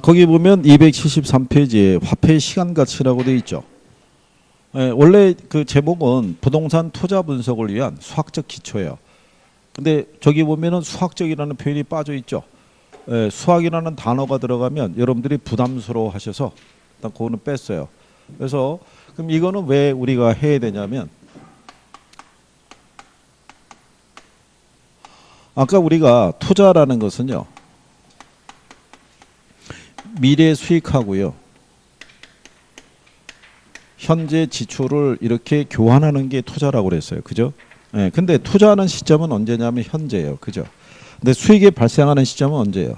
거기 보면 273페이지에 화폐 시간 가치라고 되어 있죠. 원래 그 제목은 부동산 투자 분석을 위한 수학적 기초예요. 근데 저기 보면은 수학적이라는 표현이 빠져 있죠. 수학이라는 단어가 들어가면 여러분들이 부담스러워 하셔서 일단 그거는 뺐어요. 그래서 그럼 이거는 왜 우리가 해야 되냐면 아까 우리가 투자라는 것은요. 미래 수익하고요. 현재 지출을 이렇게 교환하는 게 투자라고 그랬어요. 그죠? 근데 투자하는 시점은 언제냐면 현재예요. 그죠? 근데 수익이 발생하는 시점은 언제예요?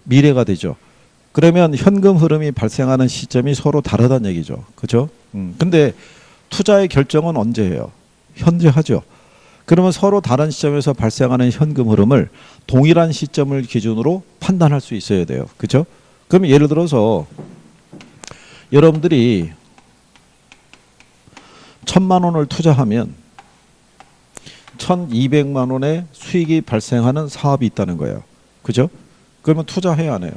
미래가 되죠. 그러면 현금 흐름이 발생하는 시점이 서로 다르다는 얘기죠. 그죠? 근데 투자의 결정은 언제 해요? 현재 하죠. 그러면 서로 다른 시점에서 발생하는 현금 흐름을 동일한 시점을 기준으로 판단할 수 있어야 돼요. 그죠? 그럼 예를 들어서 여러분들이 1,000만 원을 투자하면 1,200만 원의 수익이 발생하는 사업이 있다는 거예요. 그죠? 그러면 투자해야 하네요.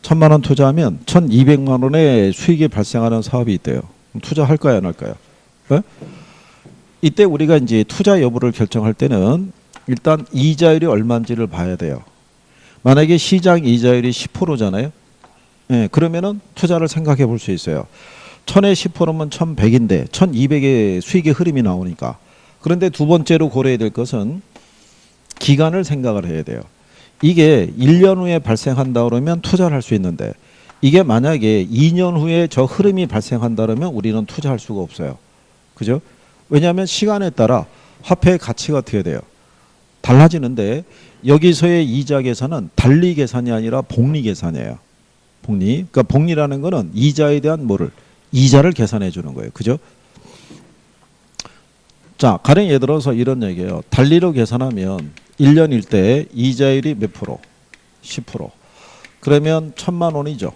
1,000만 원 투자하면 1,200만 원의 수익이 발생하는 사업이 있대요. 그럼 투자할까요, 안 할까요? 네? 이때 우리가 이제 투자 여부를 결정할 때는 일단 이자율이 얼마인지를 봐야 돼요. 만약에 시장 이자율이 10%잖아요. 그러면은 투자를 생각해 볼 수 있어요. 1000에 10%면 1100인데 1200의 수익의 흐름이 나오니까. 그런데 두 번째로 고려해야 될 것은 기간을 생각을 해야 돼요. 이게 1년 후에 발생한다 그러면 투자를 할 수 있는데 이게 만약에 2년 후에 저 흐름이 발생한다 그러면 우리는 투자할 수가 없어요. 그죠? 왜냐하면 시간에 따라 화폐의 가치가 어떻게 돼요? 달라지는데 여기서의 이자 계산은 단리 계산이 아니라 복리 계산이에요. 복리. 그러니까 복리라는 거는 이자에 대한 뭐를? 이자를 계산해 주는 거예요. 그죠? 자, 가령 예를 들어서 이런 얘기예요. 단리로 계산하면 1년일 때 이자율이 몇 프로? 10%. 그러면 1,000만 원이죠.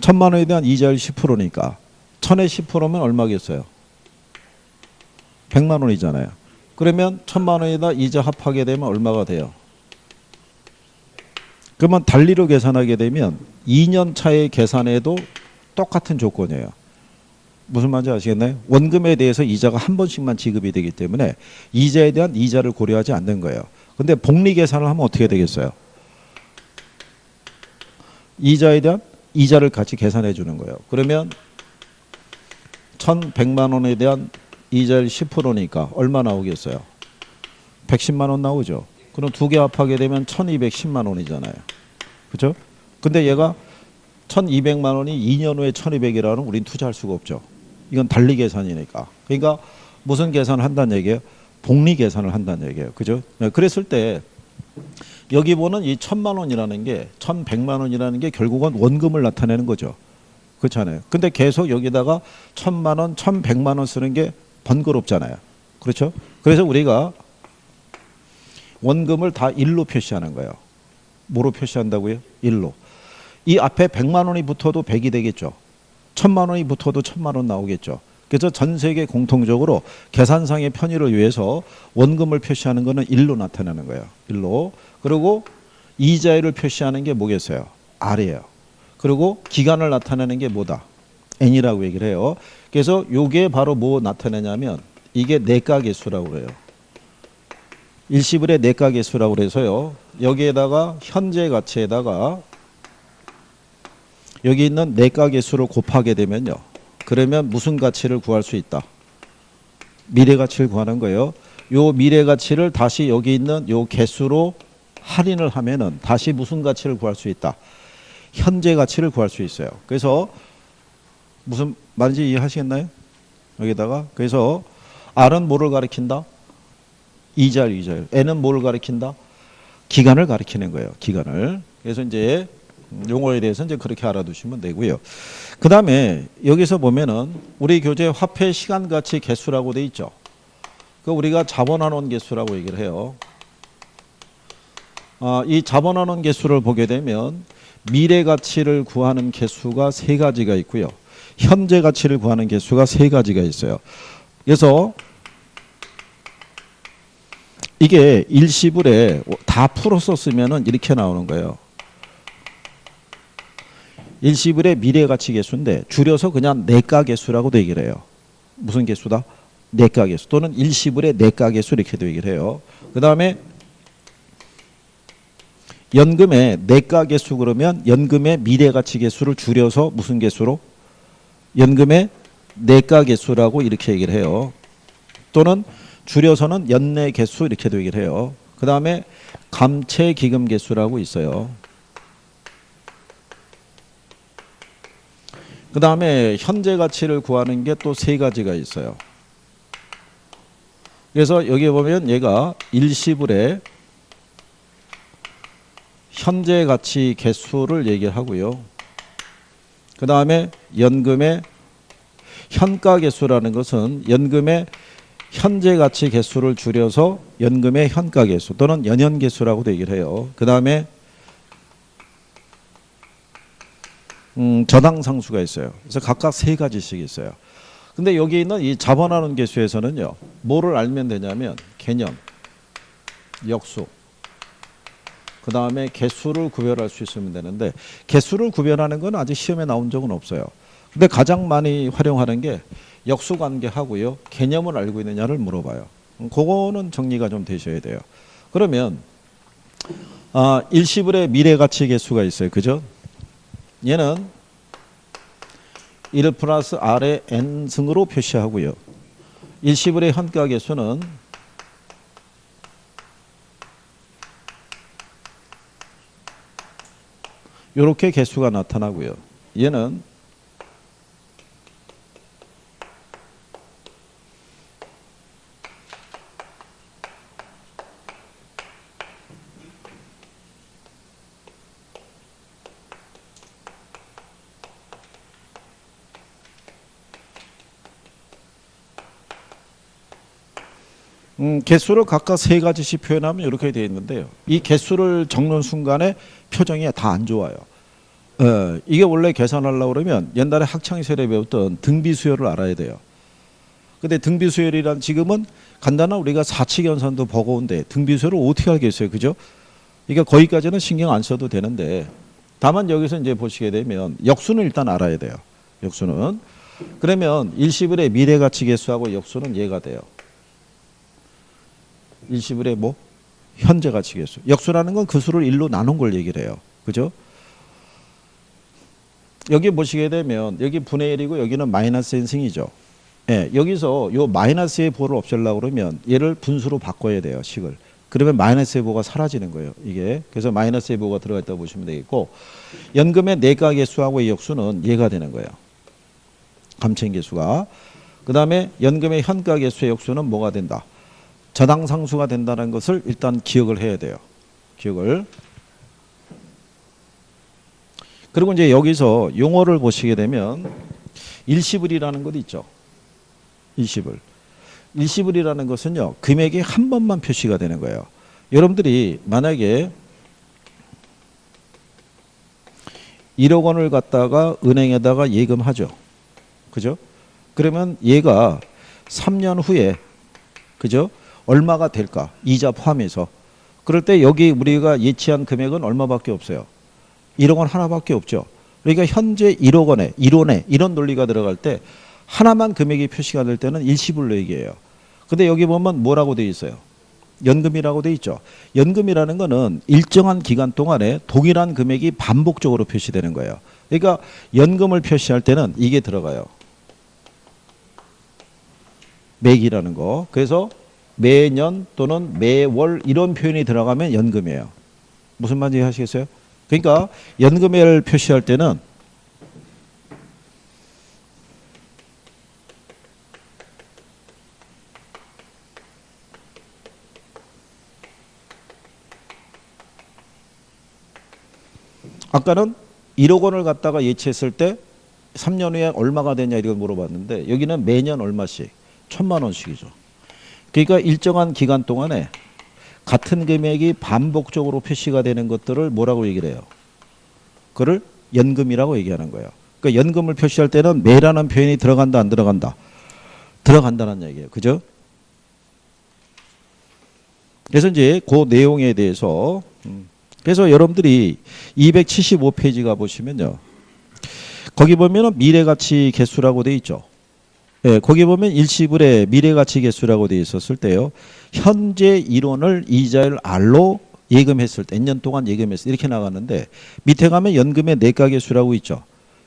1,000만 원에 대한 이자율 10%니까 1,000에 10%면 얼마겠어요? 100만 원이잖아요. 그러면 1,000만 원에다 이자 합하게 되면 얼마가 돼요? 그러면 단리로 계산하게 되면 2년 차에 계산해도 똑같은 조건이에요. 무슨 말인지 아시겠나요? 원금에 대해서 이자가 한 번씩만 지급이 되기 때문에 이자에 대한 이자를 고려하지 않는 거예요. 근데 복리 계산을 하면 어떻게 되겠어요? 이자에 대한 이자를 같이 계산해 주는 거예요. 그러면 1,100만 원에 대한 이자율 10%니까 얼마 나오겠어요? 110만 원 나오죠. 그럼 두 개 합하게 되면 1,210만 원이잖아요. 그렇죠? 근데 얘가 1,200만 원이 2년 후에 1,200이라는 우린 투자할 수가 없죠. 이건 단리 계산이니까. 그러니까 무슨 계산을 한다는 얘기예요? 복리 계산을 한다는 얘기예요. 그죠? 그랬을 때 여기 보는 이 1,000만 원이라는 게 1,100만 원이라는 게 결국은 원금을 나타내는 거죠. 그렇잖아요. 근데 계속 여기다가 1,000만 원, 1,100만 원 쓰는 게 번거롭잖아요. 그렇죠? 그래서 우리가 원금을 다 1로 표시하는 거예요. 뭐로 표시한다고요? 1로. 이 앞에 100만 원이 붙어도 100이 되겠죠. 1,000만 원이 붙어도 1,000만 원 나오겠죠. 그래서 전 세계 공통적으로 계산상의 편의를 위해서 원금을 표시하는 것은 1로 나타나는 거예요. 1로. 그리고 이자율을 표시하는 게 뭐겠어요? R이에요. 그리고 기간을 나타내는 게 뭐다? N이라고 얘기를 해요. 그래서 이게 바로 뭐 나타내냐면 이게 내가계수라고 그래요. 일시불의 내가계수라고 그래서요. 여기에다가 현재 가치에다가 여기 있는 내가계수를 곱하게 되면요. 그러면 무슨 가치를 구할 수 있다? 미래 가치를 구하는 거예요. 요 미래 가치를 다시 여기 있는 요 개수로 할인을 하면은 다시 무슨 가치를 구할 수 있다? 현재 가치를 구할 수 있어요. 그래서 무슨 말인지 이해하시겠나요? 여기다가 그래서 R은 뭐를 가리킨다? 이자율, 이자율. N은 뭐를 가리킨다? 기간을 가리키는 거예요. 기간을. 그래서 이제 용어에 대해서 이제 그렇게 알아두시면 되고요. 그 다음에 여기서 보면은 우리 교재 화폐 시간 가치 개수라고 돼 있죠. 그 우리가 자본환원 개수라고 얘기를 해요. 이 자본환원 개수를 보게 되면 미래 가치를 구하는 개수가 세 가지가 있고요. 현재 가치를 구하는 개수가 세 가지가 있어요. 그래서 이게 일시불에 다 풀어서 쓰면은 이렇게 나오는 거예요. 일시불의 미래가치계수인데 줄여서 그냥 내가계수라고도 얘기를 해요. 무슨 계수다? 내가계수 또는 일시불의 내가계수 이렇게도 얘기를 해요. 그 다음에 연금의 내가계수 그러면 연금의 미래가치계수를 줄여서 무슨 계수로? 연금의 내가계수라고 이렇게 얘기를 해요. 또는 줄여서는 연내계수 이렇게도 얘기를 해요. 그 다음에 감채기금계수라고 있어요. 그 다음에 현재 가치를 구하는 게 또 세 가지가 있어요. 그래서 여기 보면 얘가 일시불의 현재 가치 개수를 얘기를 하고요. 그 다음에 연금의 현가 개수라는 것은 연금의 현재 가치 개수를 줄여서 연금의 현가 개수 또는 연현 개수라고도 얘기를 해요. 그 다음에 저당 상수가 있어요. 그래서 각각 세 가지씩 있어요. 근데 여기 있는 이 자본환원 계수에서는요, 뭐를 알면 되냐면 개념, 역수, 그 다음에 개수를 구별할 수 있으면 되는데 개수를 구별하는 건 아직 시험에 나온 적은 없어요. 근데 가장 많이 활용하는 게 역수관계하고요, 개념을 알고 있느냐를 물어봐요. 그거는 정리가 좀 되셔야 돼요. 그러면 일시불의 미래가치 계수가 있어요. 그죠? 얘는 1 플러스 R의 N승으로 표시하고요. 일시불의 현가 계수는 이렇게 개수가 나타나고요. 얘는 개수를 각각 세 가지씩 표현하면 이렇게 되어 있는데요. 이 개수를 적는 순간에 표정이 다 안 좋아요. 이게 원래 계산하려고 그러면 옛날에 학창시절에 배웠던 등비수열을 알아야 돼요. 근데 등비수열이란 지금은 간단한 우리가 사칙연산도 버거운데 등비수열을 어떻게 알겠어요. 그죠? 그러니까 거기까지는 신경 안 써도 되는데 다만 여기서 이제 보시게 되면 역수는 일단 알아야 돼요. 역수는. 그러면 일시불의 미래가치 계수하고 역수는 얘가 돼요. 일시불의 뭐? 현재가치 계수. 역수라는 건 그 수를 1로 나눈 걸 얘기를 해요. 그죠? 여기 보시게 되면 여기 분의 1이고 여기는 마이너스 n승이죠. 예, 여기서 요 마이너스의 보를 없애려고 그러면 얘를 분수로 바꿔야 돼요. 식을. 그러면 마이너스의 보가 사라지는 거예요. 이게. 그래서 마이너스의 보가 들어가 있다고 보시면 되겠고 연금의 내가계수하고 의 역수는 얘가 되는 거예요. 감채계수가. 그 다음에 연금의 현가계수의 역수는 뭐가 된다? 저당상수가 된다는 것을 일단 기억을 해야 돼요. 기억을. 그리고 이제 여기서 용어를 보시게 되면 일시불이라는 것도 있죠. 일시불. 일시불이라는 것은요, 금액이 한 번만 표시가 되는 거예요. 여러분들이 만약에 1억 원을 갖다가 은행에다가 예금하죠. 그죠? 그러면 얘가 3년 후에, 그죠? 얼마가 될까? 이자 포함해서. 그럴 때 여기 우리가 예치한 금액은 얼마밖에 없어요. 1억 원 하나밖에 없죠. 그러니까 현재 1억 원에 1원에 이런 논리가 들어갈 때 하나만 금액이 표시가 될 때는 일시불로 얘기해요. 근데 여기 보면 뭐라고 되어 있어요? 연금이라고 되어 있죠. 연금이라는 거는 일정한 기간 동안에 동일한 금액이 반복적으로 표시되는 거예요. 그러니까 연금을 표시할 때는 이게 들어가요. 매기라는 거. 그래서 매년 또는 매월 이런 표현이 들어가면 연금이에요. 무슨 말인지 이해하시겠어요? 그러니까 연금을 표시할 때는 아까는 1억 원을 갖다가 예치했을 때 3년 후에 얼마가 되냐 이걸 물어봤는데 여기는 매년 얼마씩 1,000만 원씩이죠. 그러니까 일정한 기간 동안에 같은 금액이 반복적으로 표시가 되는 것들을 뭐라고 얘기를 해요? 그걸 연금이라고 얘기하는 거예요. 그러니까 연금을 표시할 때는 매라는 표현이 들어간다 안 들어간다? 들어간다는 얘기예요. 그죠? 그래서 이제 그 내용에 대해서 그래서 여러분들이 275페이지 가보시면요. 거기 보면은 미래가치 개수라고 돼 있죠. 예, 거기 보면 일시불의 미래가치 개수라고 돼 있었을 때요. 현재 이론을 이자율 R로 예금했을 때, 몇 년 동안 예금했을 때 이렇게 나갔는데 밑에 가면 연금의 내가 개수라고 있죠.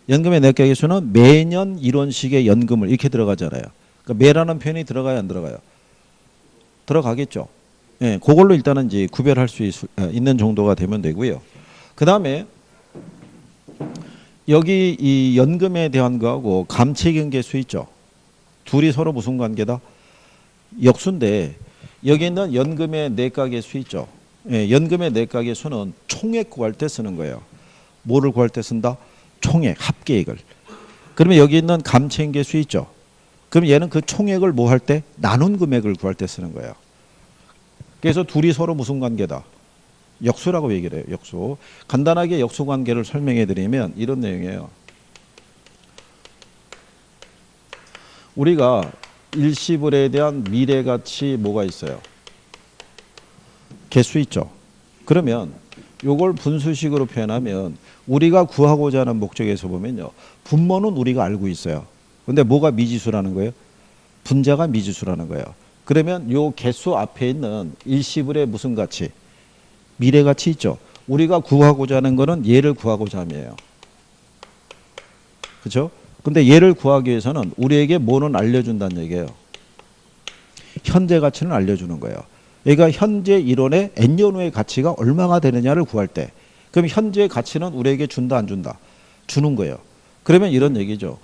연금의 내가 개수는 매년 이론식의 연금을 이렇게 들어가잖아요. 그러니까 매라는 표현이 들어가요, 안 들어가요? 들어가겠죠. 예, 그걸로 일단은 이제 구별할 수 있는 정도가 되면 되고요. 그 다음에 여기 이 연금에 대한 거하고 감채경 개수 있죠. 둘이 서로 무슨 관계다? 역수인데 여기 있는 연금의 내가 개수 있죠. 예, 연금의 내가 개수는 총액 구할 때 쓰는 거예요. 뭐를 구할 때 쓴다? 총액, 합계액을. 그러면 여기 있는 감채 개수 있죠. 그럼 얘는 그 총액을 뭐 할 때? 나눈 금액을 구할 때 쓰는 거예요. 그래서 둘이 서로 무슨 관계다? 역수라고 얘기를 해요. 역수. 간단하게 역수 관계를 설명해 드리면 이런 내용이에요. 우리가 일시불에 대한 미래가치 뭐가 있어요? 개수 있죠. 그러면 요걸 분수식으로 표현하면 우리가 구하고자 하는 목적에서 보면요. 분모는 우리가 알고 있어요. 근데 뭐가 미지수라는 거예요? 분자가 미지수라는 거예요. 그러면 요 개수 앞에 있는 일시불의 무슨 가치? 미래가치 있죠. 우리가 구하고자 하는 거는 얘를 구하고자 함이에요. 그렇죠? 근데 얘를 구하기 위해서는 우리에게 뭐는 알려준다는 얘기예요. 현재 가치는 알려주는 거예요. 그러니까 현재 이론의 N년 후의 가치가 얼마가 되느냐를 구할 때 그럼 현재 가치는 우리에게 준다 안 준다? 주는 거예요. 그러면 이런 얘기죠.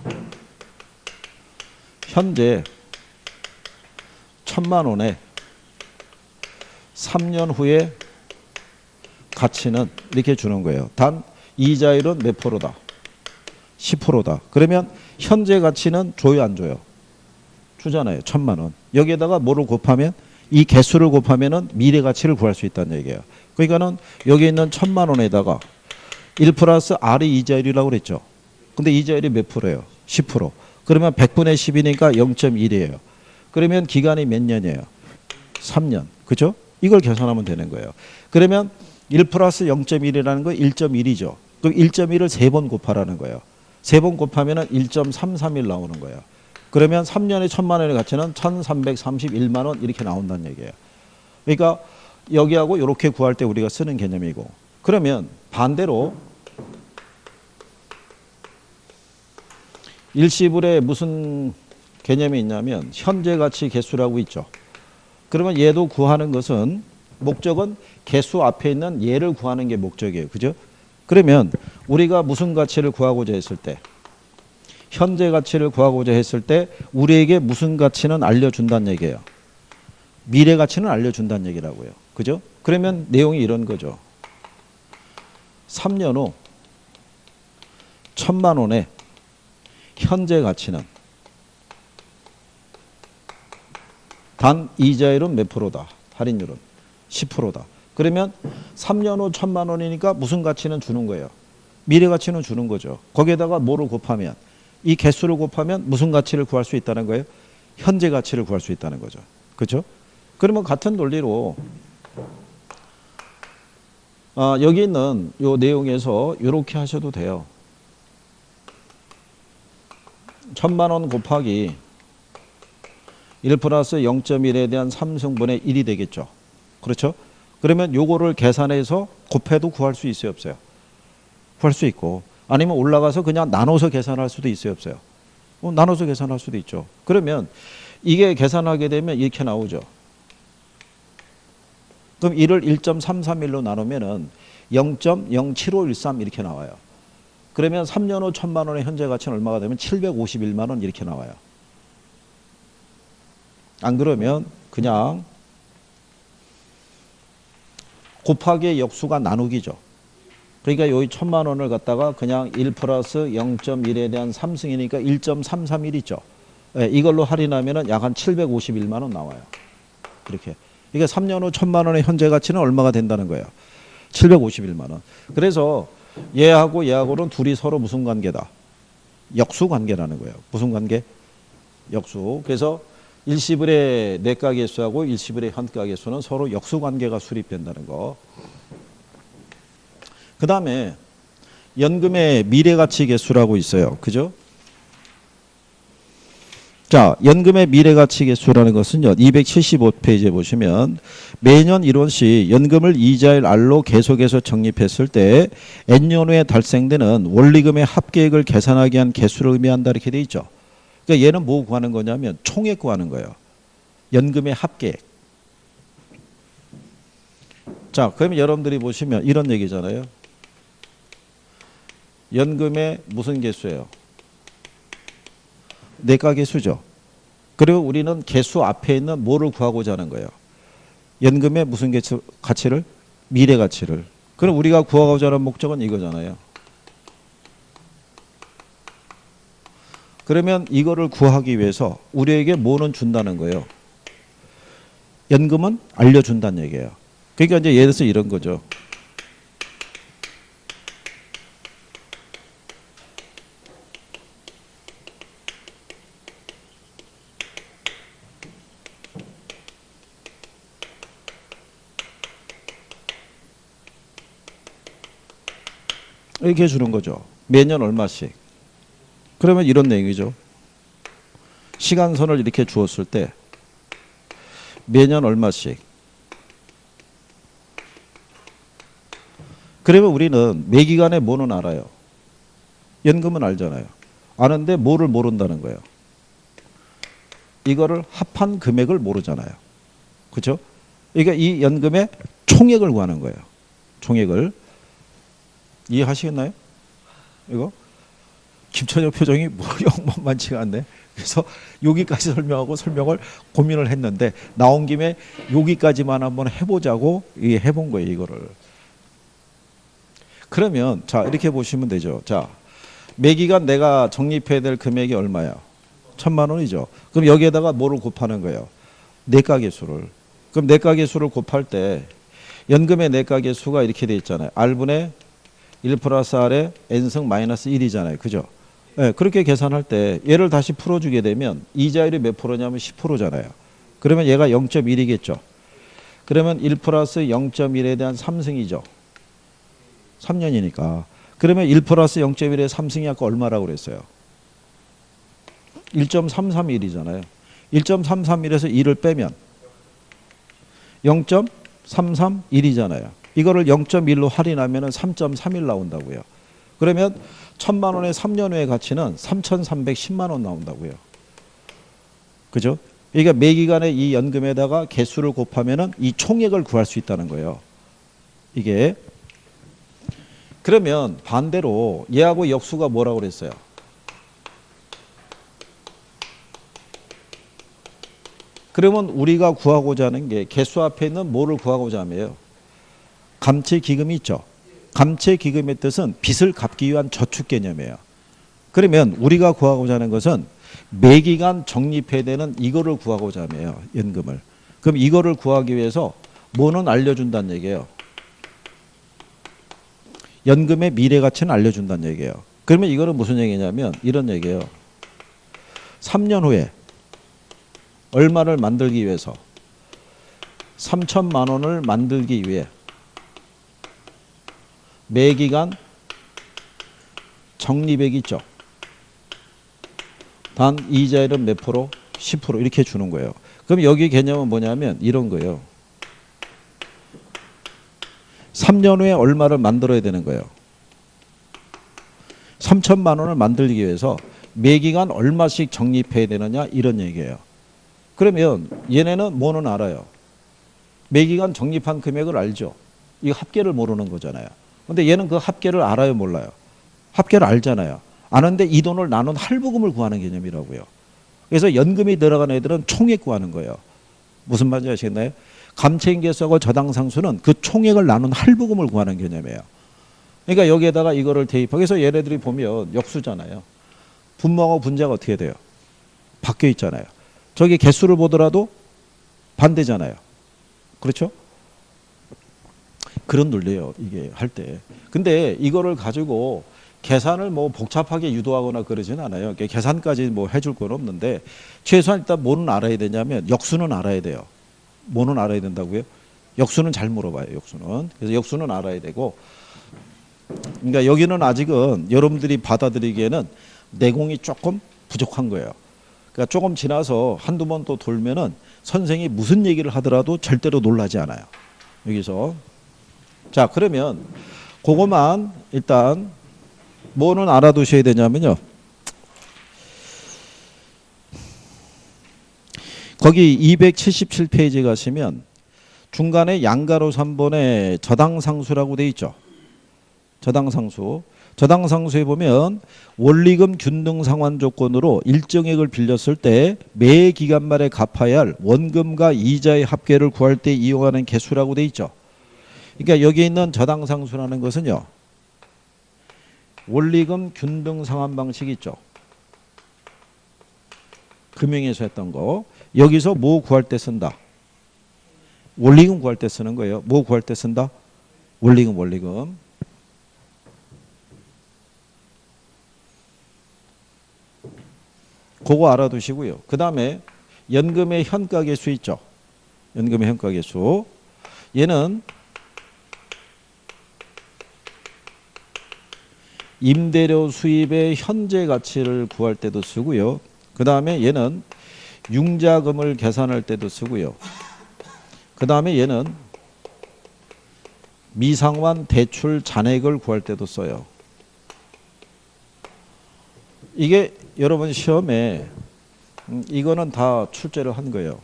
현재 1,000만 원에 3년 후에 가치는 이렇게 주는 거예요. 단 이자율은 몇 프로다? 10%다. 그러면 현재 가치는 줘요 안 줘요? 주잖아요. 1,000만 원. 여기에다가 뭐를 곱하면 이 개수를 곱하면은 미래 가치를 구할 수 있다는 얘기예요. 그러니까는 여기 있는 1,000만 원에다가 1 플러스 R이 이자율이라고 그랬죠. 근데 이자율이 몇 프로예요? 10%. 그러면 100분의 10이니까 0.1이에요. 그러면 기간이 몇 년이에요? 3년. 그죠? 이걸 계산하면 되는 거예요. 그러면 1 플러스 0.1이라는 거 1.1이죠. 그럼 1.1을 3번 곱하라는 거예요. 3번 곱하면 1.331 나오는 거예요. 그러면 3년에 1,000만 원의 가치는 1,331만 원 이렇게 나온다는 얘기예요. 그러니까 여기하고 이렇게 구할 때 우리가 쓰는 개념이고 그러면 반대로 일시불에 무슨 개념이 있냐면 현재 가치 개수라고 있죠. 그러면 얘도 구하는 것은 목적은 개수 앞에 있는 얘를 구하는 게 목적이에요. 그죠? 그러면 우리가 무슨 가치를 구하고자 했을 때 현재 가치를 구하고자 했을 때 우리에게 무슨 가치는 알려준다는 얘기예요. 미래 가치는 알려준다는 얘기라고요. 그죠? 그러면 내용이 이런 거죠. 3년 후 1,000만 원의 현재 가치는 단 이자율은 몇 프로다? 할인율은 10%다. 그러면 3년 후 1,000만 원이니까 무슨 가치는 주는 거예요? 미래 가치는 주는 거죠. 거기에다가 뭐를 곱하면 이 개수를 곱하면 무슨 가치를 구할 수 있다는 거예요? 현재 가치를 구할 수 있다는 거죠. 그렇죠? 그러면 같은 논리로 여기 있는 이 내용에서 이렇게 하셔도 돼요. 1,000만 원 곱하기 1 플러스 0.1에 대한 3승분의 1이 되겠죠. 그렇죠? 그러면 요거를 계산해서 곱해도 구할 수 있어요, 없어요? 구할 수 있고 아니면 올라가서 그냥 나눠서 계산할 수도 있어요, 없어요? 나눠서 계산할 수도 있죠. 그러면 이게 계산하게 되면 이렇게 나오죠. 그럼 1을 1.331로 나누면은 0.07513 이렇게 나와요. 그러면 3년 후 1,000만 원의 현재 가치는 얼마가 되면 751만 원 이렇게 나와요. 안 그러면 그냥 곱하기의 역수가 나누기죠. 그러니까 여기 1,000만 원을 갖다가 그냥 1 플러스 0.1에 대한 3승이니까 1.331 있죠. 네, 이걸로 할인하면 약 한 751만 원 나와요. 이렇게. 그러니까 3년 후 1,000만 원의 현재 가치는 얼마가 된다는 거예요. 751만 원. 그래서 얘하고 얘하고는 둘이 서로 무슨 관계다? 역수 관계라는 거예요. 무슨 관계? 역수. 그래서 일시불의 내과계수하고 일시불의 현가계수는 서로 역수관계가 수립된다는 거. 그 다음에 연금의 미래가치계수라고 있어요. 그죠? 자, 연금의 미래가치계수라는 것은요. 275페이지에 보시면 매년 1원씩 연금을 이자율 R로 계속해서 적립했을 때 N년 후에 달성되는 원리금의 합계액을 계산하기 위한 계수를 의미한다 이렇게 돼 있죠. 그러니까 얘는 뭐 구하는 거냐면 총액 구하는 거예요. 연금의 합계액. 자, 그러면 여러분들이 보시면 이런 얘기잖아요. 연금의 무슨 계수예요? 내과계수죠. 그리고 우리는 계수 앞에 있는 뭐를 구하고자 하는 거예요? 연금의 무슨 계수, 가치를? 미래가치를. 그럼 우리가 구하고자 하는 목적은 이거잖아요. 그러면 이거를 구하기 위해서 우리에게 뭐는 준다는 거예요? 연금은 알려준다는 얘기예요. 그러니까 이제 예를 들어서 이런 거죠. 이렇게 해주는 거죠. 매년 얼마씩. 그러면 이런 내용이죠. 시간선을 이렇게 주었을 때 매년 얼마씩. 그러면 우리는 매기간에 뭐는 알아요? 연금은 알잖아요. 아는데 뭐를 모른다는 거예요? 이거를 합한 금액을 모르잖아요. 그렇죠? 그러니까 이 연금의 총액을 구하는 거예요. 총액을. 이해하시겠나요? 이거? 김천혁 표정이 뭐 영만치가 않네. 그래서 여기까지 설명하고 설명을 고민을 했는데 나온 김에 여기까지만 한번 해보자고 해본 거예요. 이거를. 그러면 자 이렇게 보시면 되죠. 자 매기간 내가 적립해야 될 금액이 얼마야? 1,000만 원이죠. 그럼 여기에다가 뭐를 곱하는 거예요? 내과계수를. 그럼 내과계수를 곱할 때 연금의 내과계수가 이렇게 돼 있잖아요. R분의 1 플러스 R에 N승 마이너스 1이잖아요. 그죠? 네, 그렇게 계산할 때 얘를 다시 풀어주게 되면 이자율이 몇 프로냐면 10%잖아요. 그러면 얘가 0.1이겠죠. 그러면 1 플러스 0.1에 대한 3승이죠. 3년이니까. 그러면 1 플러스 0.1의 3승이 아까 얼마라고 그랬어요? 1.331이잖아요. 1.331에서 1을 빼면 0.331이잖아요. 이거를 0.1로 할인하면 3.31 나온다고요. 그러면 1,000만 원의 3년 후의 가치는 3,310만 원 나온다고요. 그죠? 그러니까 매기간의 이 연금에다가 개수를 곱하면 이 총액을 구할 수 있다는 거예요. 이게. 그러면 반대로 얘하고 역수가 뭐라고 그랬어요? 그러면 우리가 구하고자 하는 게 개수 앞에 있는 뭐를 구하고자 하며요? 감채기금이 있죠. 감채기금의 뜻은 빚을 갚기 위한 저축 개념이에요. 그러면 우리가 구하고자 하는 것은 매기간 적립해야 되는 이거를 구하고자 하며요. 연금을. 그럼 이거를 구하기 위해서 뭐는 알려준다는 얘기예요. 연금의 미래가치는 알려준다는 얘기예요. 그러면 이거는 무슨 얘기냐면 이런 얘기예요. 3년 후에 얼마를 만들기 위해서 3,000만 원을 만들기 위해 매기간 적립액이 있죠. 단 이자율은 몇 프로? 10% 이렇게 주는 거예요. 그럼 여기 개념은 뭐냐면 이런 거예요. 3년 후에 얼마를 만들어야 되는 거예요. 3,000만 원을 만들기 위해서 매기간 얼마씩 적립해야 되느냐 이런 얘기예요. 그러면 얘네는 뭐는 알아요? 매기간 적립한 금액을 알죠. 이 합계를 모르는 거잖아요. 근데 얘는 그 합계를 알아요, 몰라요? 합계를 알잖아요. 아는데 이 돈을 나눈 할부금을 구하는 개념이라고요. 그래서 연금이 들어간 애들은 총액 구하는 거예요. 무슨 말인지 아시겠나요? 감채인계수하고 저당상수는 그 총액을 나눈 할부금을 구하는 개념이에요. 그러니까 여기에다가 이거를 대입하고 그래서 얘네들이 보면 역수잖아요. 분모하고 분자가 어떻게 돼요? 바뀌어 있잖아요. 저기 개수를 보더라도 반대잖아요. 그렇죠? 그런 논리예요. 이게 할 때. 근데 이거를 가지고 계산을 뭐 복잡하게 유도하거나 그러진 않아요. 계산까지 뭐 해줄 건 없는데 최소한 일단 뭐는 알아야 되냐면 역수는 알아야 돼요. 뭐는 알아야 된다고요? 역수는 잘 물어봐요. 역수는. 그래서 역수는 알아야 되고, 그러니까 여기는 아직은 여러분들이 받아들이기에는 내공이 조금 부족한 거예요. 그러니까 조금 지나서 한두 번 또 돌면은 선생이 무슨 얘기를 하더라도 절대로 놀라지 않아요. 여기서. 자, 그러면 그거만 일단 뭐는 알아두셔야 되냐면요. 거기 277페이지 가시면 중간에 양가로 3번에 저당상수라고 돼 있죠. 저당상수. 저당상수에 보면 원리금 균등 상환 조건으로 일정액을 빌렸을 때 매 기간 말에 갚아야 할 원금과 이자의 합계를 구할 때 이용하는 개수라고 돼 있죠. 그러니까 여기 있는 저당상수라는 것은요. 원리금 균등 상환 방식 있죠. 금융에서 했던 거. 여기서 뭐 구할 때 쓴다? 원리금 구할 때 쓰는 거예요. 뭐 구할 때 쓴다? 원리금, 원리금. 그거 알아두시고요. 그 다음에 연금의 현가계수 있죠. 연금의 현가계수. 얘는 임대료 수입의 현재 가치를 구할 때도 쓰고요. 그 다음에 얘는 융자금을 계산할 때도 쓰고요. 그 다음에 얘는 미상환 대출 잔액을 구할 때도 써요. 이게 여러분 시험에 이거는 다 출제를 한 거예요.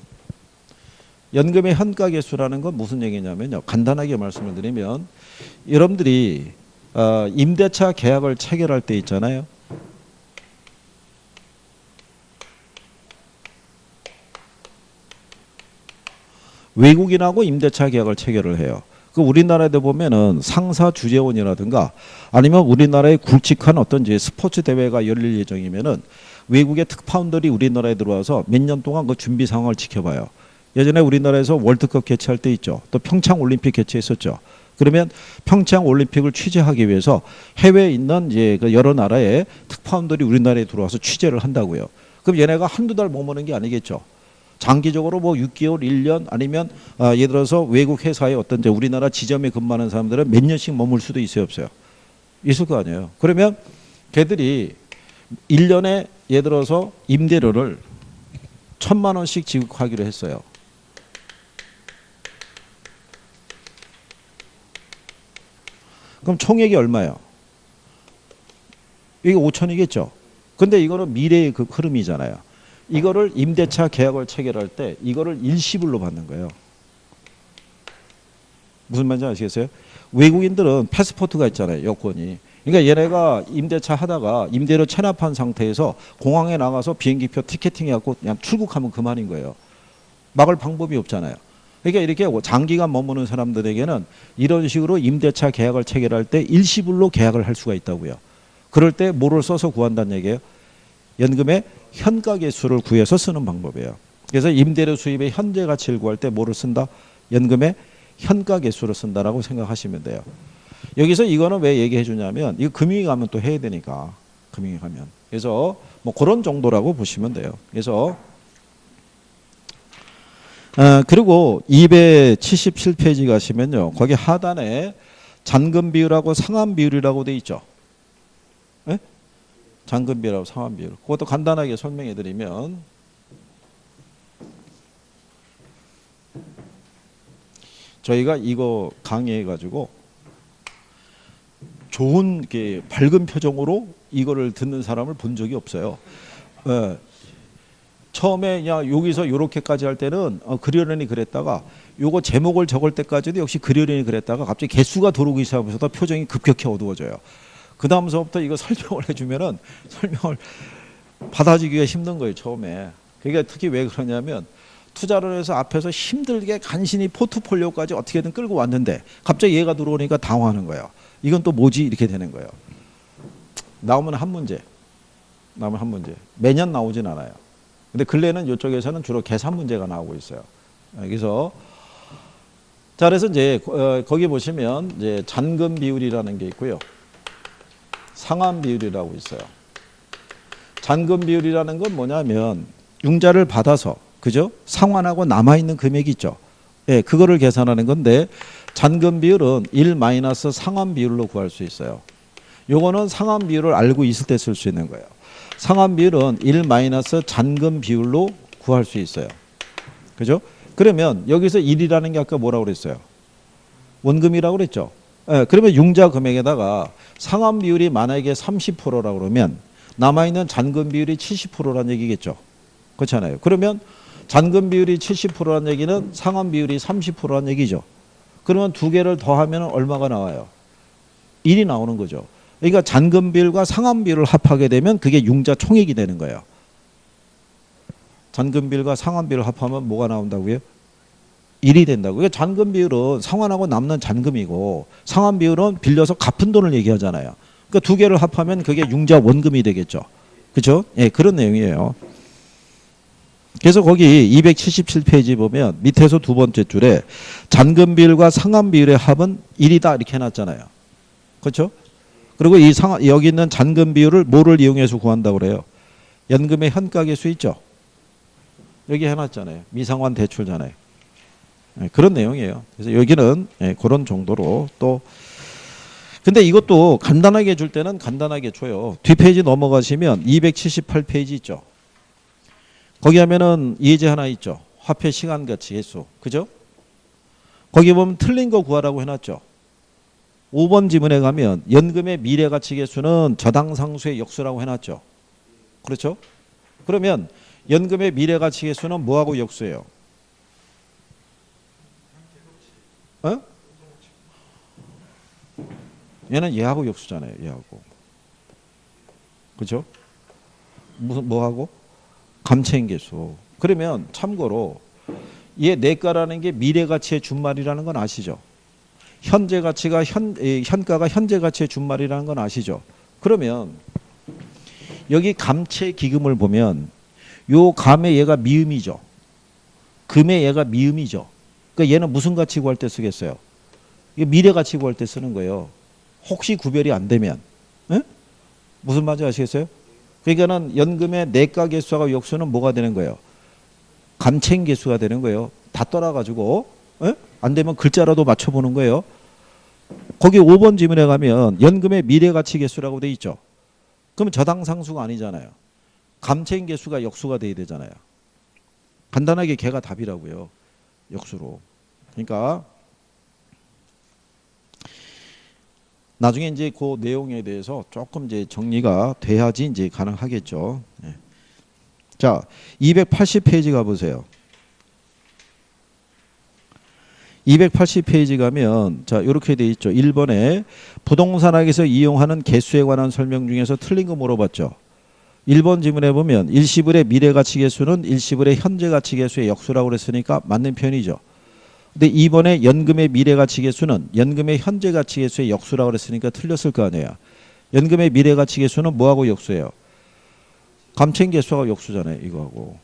연금의 현가계수라는 건 무슨 얘기냐면요. 간단하게 말씀을 드리면 여러분들이 임대차 계약을 체결할 때 있잖아요. 외국인하고 임대차 계약을 체결을 해요. 그 우리나라에도 보면은 상사 주재원이라든가 아니면 우리나라에 굵직한 어떤 이제 스포츠 대회가 열릴 예정이면은 외국의 특파원들이 우리나라에 들어와서 몇 년 동안 그 준비 상황을 지켜봐요. 예전에 우리나라에서 월드컵 개최할 때 있죠. 또 평창 올림픽 개최했었죠. 그러면 평창 올림픽을 취재하기 위해서 해외에 있는 이제 그 여러 나라의 특파원들이 우리나라에 들어와서 취재를 한다고요. 그럼 얘네가 한두 달 머무는 게 아니겠죠. 장기적으로 뭐 6개월, 1년 아니면 예를 들어서 외국 회사의 어떤 이제 우리나라 지점에 근무하는 사람들은 몇 년씩 머물 수도 있어요, 없어요? 있을 거 아니에요. 그러면 걔들이 1년에 예를 들어서 임대료를 1,000만 원씩 지급하기로 했어요. 그럼 총액이 얼마예요? 이게 5천이겠죠. 근데 이거는 미래의 그 흐름이잖아요. 이거를 임대차 계약을 체결할 때 이거를 일시불로 받는 거예요. 무슨 말인지 아시겠어요? 외국인들은 패스포트가 있잖아요. 여권이. 그러니까 얘네가 임대차 하다가 임대료 체납한 상태에서 공항에 나가서 비행기표 티켓팅 해갖고 그냥 출국하면 그만인 거예요. 막을 방법이 없잖아요. 그러니까 이렇게 장기간 머무는 사람들에게는 이런 식으로 임대차 계약을 체결할 때 일시불로 계약을 할 수가 있다고요. 그럴 때 뭐를 써서 구한다는 얘기예요? 연금의 현가계수를 구해서 쓰는 방법이에요. 그래서 임대료 수입의 현재 가치를 구할 때 뭐를 쓴다? 연금의 현가계수를 쓴다라고 생각하시면 돼요. 여기서 이거는 왜 얘기해 주냐면 이거 금융위 가면 또 해야 되니까. 금융위 가면. 그래서 뭐 그런 정도라고 보시면 돼요. 그래서 그리고 277페이지 가시면요. 거기 하단에 잔금 비율하고 상환 비율이라고 돼 있죠. 네? 잔금 비율하고 상환 비율. 그것도 간단하게 설명해 드리면 저희가 이거 강의해 가지고 좋은 게 밝은 표정으로 이거를 듣는 사람을 본 적이 없어요. 처음에 그냥 여기서 이렇게까지 할 때는 그러려니 그랬다가 요거 제목을 적을 때까지도 역시 그러려니 그랬다가 갑자기 개수가 들어오기 시작하면서 표정이 급격히 어두워져요. 그 다음서부터 이거 설명을 해주면은 설명을 받아주기가 힘든 거예요, 처음에. 그게 특히 왜 그러냐면 투자를 해서 앞에서 힘들게 간신히 포트폴리오까지 어떻게든 끌고 왔는데 갑자기 얘가 들어오니까 당황하는 거예요. 이건 또 뭐지? 이렇게 되는 거예요. 나오면 한 문제. 나오면 한 문제. 매년 나오진 않아요. 근데 근래는 이쪽에서는 주로 계산 문제가 나오고 있어요. 그래서 자, 그래서 이제 거기 보시면 이제 잔금 비율이라는 게 있고요. 상환 비율이라고 있어요. 잔금 비율이라는 건 뭐냐면 융자를 받아서 그죠? 상환하고 남아있는 금액이 있죠. 예, 그거를 계산하는 건데 잔금 비율은 1 마이너스 상환 비율로 구할 수 있어요. 요거는 상환 비율을 알고 있을 때 쓸 수 있는 거예요. 상환 비율은 1 마이너스 잔금 비율로 구할 수 있어요. 그죠? 그러면 여기서 1이라는 게 아까 뭐라고 그랬어요? 원금이라고 그랬죠. 예, 그러면 융자 금액에다가 상환 비율이 만약에 30%라고 그러면 남아있는 잔금 비율이 70%라는 얘기겠죠. 그렇잖아요. 그러면 잔금 비율이 70%라는 얘기는 상환 비율이 30%라는 얘기죠. 그러면 두 개를 더하면 얼마가 나와요? 1이 나오는 거죠. 그러니까 잔금 비율과 상환 비율을 합하게 되면 그게 융자 총액이 되는 거예요. 잔금 비율과 상환 비율을 합하면 뭐가 나온다고요? 1이 된다고요. 그러니까 잔금 비율은 상환하고 남는 잔금이고 상환 비율은 빌려서 갚은 돈을 얘기하잖아요. 그러니까 두 개를 합하면 그게 융자 원금이 되겠죠. 그렇죠? 예, 그런 내용이에요. 그래서 거기 277페이지 보면 밑에서 두 번째 줄에 잔금 비율과 상환 비율의 합은 1이다 이렇게 해놨잖아요. 그렇죠? 그리고 이 여기 있는 잔금 비율을 뭐를 이용해서 구한다고 그래요? 연금의 현가계수 있죠? 여기 해놨잖아요. 미상환 대출잖아요. 네, 그런 내용이에요. 그래서 여기는 그런 정도로 또 근데 이것도 간단하게 줄 때는 간단하게 줘요. 뒷페이지 넘어가시면 278페이지 있죠. 거기 하면은 예제 하나 있죠. 화폐 시간가치 계수. 그죠? 거기 보면 틀린 거 구하라고 해놨죠. 5번 지문에 가면 연금의 미래가치 계수는 저당상수의 역수라고 해놨죠. 그렇죠? 그러면 연금의 미래가치 계수는 뭐하고 역수예요? 어? 얘는 얘하고 역수잖아요. 얘하고. 그죠? 무슨 뭐하고? 감채인계수. 그러면 참고로 얘 내가라는 게 미래가치의 준말이라는 건 아시죠? 현재가치가 현가가 현재가치의 준말이라는 건 아시죠? 그러면 여기 감채기금을 보면 요 감의 얘가 미음이죠. 금의 얘가 미음이죠. 그러니까 얘는 무슨 가치 구할 때 쓰겠어요? 이게 미래가치 구할 때 쓰는 거예요. 혹시 구별이 안 되면. 에? 무슨 말인지 아시겠어요? 그러니까는 연금의 내가 개수하고 역수는 뭐가 되는 거예요? 감채인 개수가 되는 거예요. 다 떠나가지고 안 되면 글자라도 맞춰보는 거예요. 거기 5번 지문에 가면 연금의 미래가치 개수라고 돼 있죠. 그러면 저당상수가 아니잖아요. 감채인 개수가 역수가 돼야 되잖아요. 간단하게 걔가 답이라고요. 역수로. 그러니까 나중에 이제 그 내용에 대해서 조금 이제 정리가 돼야지 이제 가능하겠죠. 예. 자, 280페이지 가보세요. 280페이지 가면 자 이렇게 돼 있죠. 1번에 부동산학에서 이용하는 개수에 관한 설명 중에서 틀린 거 물어봤죠. 1번 지문에 보면 일시불의 미래가치 개수는 일시불의 현재가치 개수의 역수라고 그랬으니까 맞는 편이죠. 근데 2번에 연금의 미래가치 개수는 연금의 현재가치 개수의 역수라고 그랬으니까 틀렸을 거 아니에요. 연금의 미래가치 개수는 뭐하고 역수예요? 감채인 개수하고 역수잖아요. 이거하고.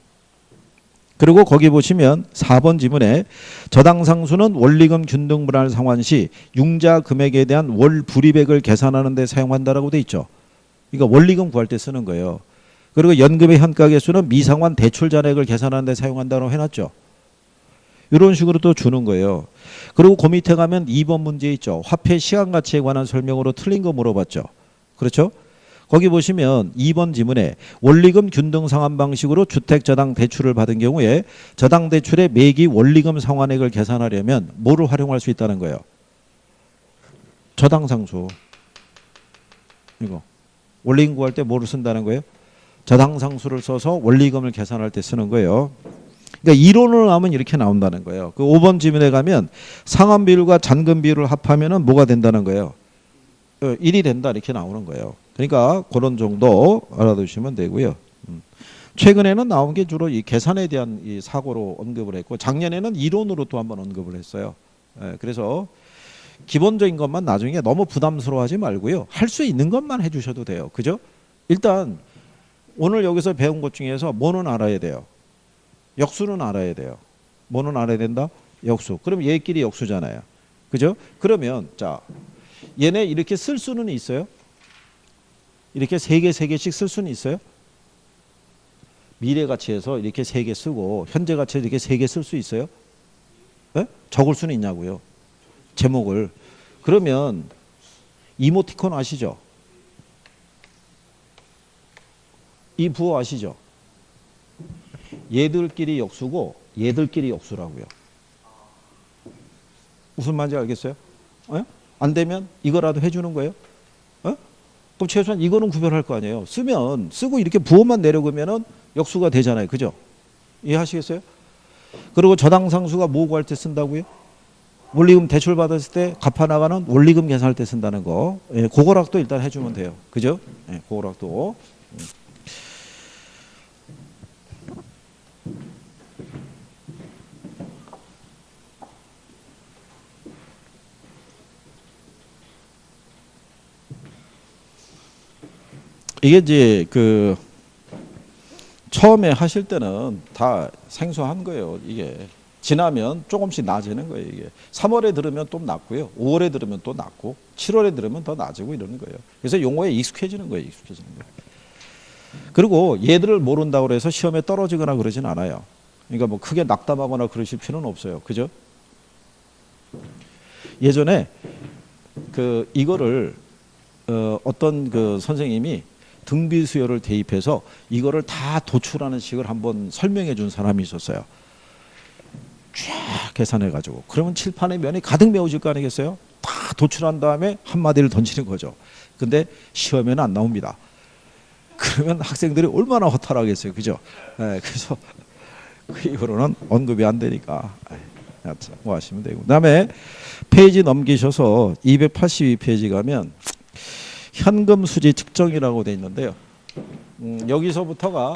그리고 거기 보시면 4번 지문에 저당상수는 원리금 균등 분할 상환 시 융자 금액에 대한 월 불이백을 계산하는 데 사용한다라고 돼 있죠. 이거 원리금 구할 때 쓰는 거예요. 그리고 연금의 현가 개수는 미상환 대출 잔액을 계산하는 데 사용한다고 해놨죠. 이런 식으로 또 주는 거예요. 그리고 그 밑에 가면 2번 문제 있죠. 화폐 시간가치에 관한 설명으로 틀린 거 물어봤죠. 그렇죠? 거기 보시면 2번 지문에 원리금 균등 상환 방식으로 주택 저당 대출을 받은 경우에 저당 대출의 매기 원리금 상환액을 계산하려면 뭐를 활용할 수 있다는 거예요? 저당상수. 이거. 원리금 구할 때 뭐를 쓴다는 거예요? 저당상수를 써서 원리금을 계산할 때 쓰는 거예요. 그러니까 이론으로 나오면 이렇게 나온다는 거예요. 그 5번 지문에 가면 상환 비율과 잔금 비율을 합하면은 뭐가 된다는 거예요? 1이 된다 이렇게 나오는 거예요. 그러니까 그런 정도 알아두시면 되고요. 최근에는 나온 게 주로 이 계산에 대한 이 사고로 언급을 했고 작년에는 이론으로 또 한번 언급을 했어요. 그래서 기본적인 것만 나중에 너무 부담스러워하지 말고요. 할 수 있는 것만 해주셔도 돼요. 그죠? 일단 오늘 여기서 배운 것 중에서 뭐는 알아야 돼요? 역수는 알아야 돼요. 뭐는 알아야 된다? 역수. 그럼 얘끼리 역수잖아요. 그죠? 그러면 자 얘네 이렇게 쓸 수는 있어요? 이렇게 세 개, 세 개씩 쓸 수는 있어요? 미래 가치에서 이렇게 세 개 쓰고 현재 가치에 이렇게 세 개 쓸 수 있어요? 네? 적을 수는 있냐고요. 제목을. 그러면 이모티콘 아시죠? 이 부호 아시죠? 얘들끼리 역수고 얘들끼리 역수라고요. 무슨 말인지 알겠어요? 어? 안 되면 이거라도 해주는 거예요? 어? 그럼 최소한 이거는 구별할 거 아니에요. 쓰면 쓰고 이렇게 부호만 내려오면은 역수가 되잖아요. 그죠? 이해하시겠어요? 그리고 저당상수가 뭐 구할 때 쓴다고요? 원리금 대출 받았을 때 갚아 나가는 원리금 계산할 때 쓴다는 거. 예, 그거락도 일단 해주면 돼요. 그죠? 예, 그거락도. 이게 이제 그 처음에 하실 때는 다 생소한 거예요. 이게 지나면 조금씩 낮아지는 거예요. 이게 3월에 들으면 또 낮고요. 5월에 들으면 또 낮고 7월에 들으면 더 낮아지고 이러는 거예요. 그래서 용어에 익숙해지는 거예요. 익숙해지는 거예요. 그리고 얘들을 모른다고 해서 시험에 떨어지거나 그러진 않아요. 그러니까 뭐 크게 낙담하거나 그러실 필요는 없어요. 그죠? 예전에 그 이거를 어떤 그 선생님이 등비 수요를 대입해서 이거를 다 도출하는 식을 한번 설명해 준 사람이 있었어요. 쫙 계산해 가지고 그러면 칠판에 면이 가득 메워질 거 아니겠어요? 다 도출한 다음에 한마디를 던지는 거죠. 근데 시험에는 안 나옵니다. 그러면 학생들이 얼마나 허탈하겠어요. 그죠? 네, 그래서 그 이후로는 언급이 안 되니까 뭐 하시면 되고. 그다음에 페이지 넘기셔서 282페이지 가면 현금 수지 측정이라고 돼 있는데요. 여기서부터가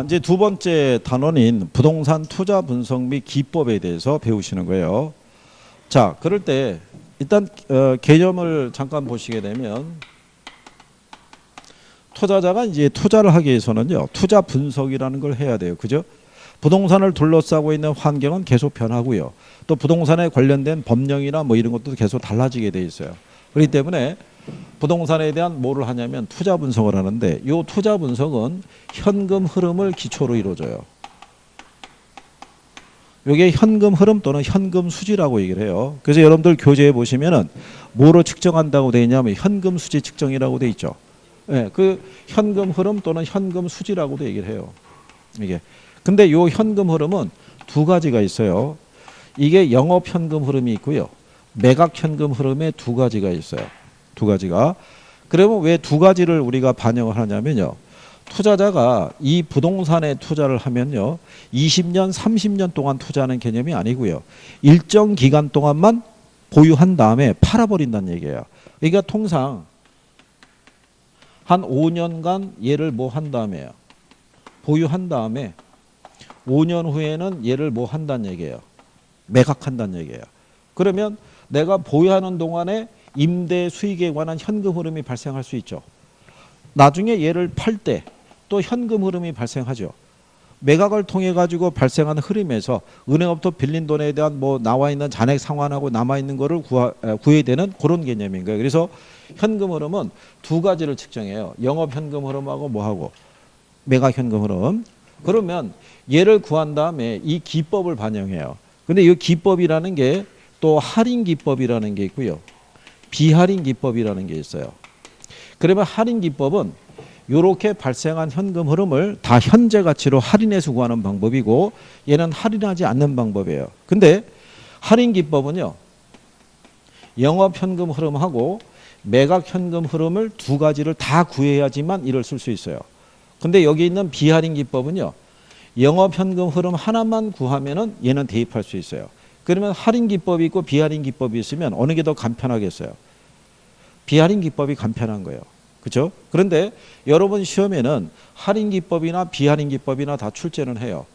이제 두 번째 단원인 부동산 투자 분석 및 기법에 대해서 배우시는 거예요. 자, 그럴 때 일단 개념을 잠깐 보시게 되면 투자자가 이제 투자를 하기 위해서는요, 투자 분석이라는 걸 해야 돼요. 그죠? 부동산을 둘러싸고 있는 환경은 계속 변하고요. 또 부동산에 관련된 법령이나 뭐 이런 것도 계속 달라지게 돼 있어요. 그렇기 때문에 부동산에 대한 뭐를 하냐면 투자 분석을 하는데 이 투자 분석은 현금 흐름을 기초로 이루어져요. 이게 현금 흐름 또는 현금 수지라고 얘기를 해요. 그래서 여러분들 교재에 보시면은 뭐로 측정한다고 되어 있냐면 현금 수지 측정이라고 되어 있죠. 예, 그 현금 흐름 또는 현금 수지라고도 얘기를 해요. 이게. 근데 요 현금 흐름은 두 가지가 있어요. 이게 영업 현금 흐름이 있고요. 매각 현금 흐름에 두 가지가 있어요. 두 가지가. 그러면 왜 두 가지를 우리가 반영을 하냐면요. 투자자가 이 부동산에 투자를 하면요. 20년, 30년 동안 투자하는 개념이 아니고요. 일정 기간 동안만 보유한 다음에 팔아버린다는 얘기예요. 그러니까 통상 한 5년간 얘를 뭐 한 다음에요. 보유한 다음에 5년 후에는 얘를 뭐 한다는 얘기예요. 매각한다는 얘기예요. 그러면 내가 보유하는 동안에 임대 수익에 관한 현금 흐름이 발생할 수 있죠. 나중에 얘를 팔 때 또 현금 흐름이 발생하죠. 매각을 통해 가지고 발생한 흐름에서 은행부터 빌린 돈에 대한 뭐 나와 있는 잔액 상환하고 남아 있는 거를 구해야 되는 그런 개념인 거예요. 그래서 현금 흐름은 두 가지를 측정해요. 영업 현금 흐름하고 뭐하고 매각 현금 흐름. 그러면 얘를 구한 다음에 이 기법을 반영해요. 근데 이 기법이라는 게 또 할인 기법이라는 게 있고요. 비할인 기법이라는 게 있어요. 그러면 할인 기법은 이렇게 발생한 현금 흐름을 다 현재 가치로 할인해서 구하는 방법이고 얘는 할인하지 않는 방법이에요. 근데 할인 기법은요. 영업 현금 흐름하고 매각 현금 흐름을 두 가지를 다 구해야지만 이를 쓸 수 있어요. 근데 여기 있는 비할인 기법은요. 영업 현금 흐름 하나만 구하면은 얘는 대입할 수 있어요. 그러면 할인 기법이 있고 비할인 기법이 있으면 어느 게 더 간편하겠어요? 비할인 기법이 간편한 거예요. 그렇죠? 그런데 여러분 시험에는 할인 기법이나 비할인 기법이나 다 출제는 해요.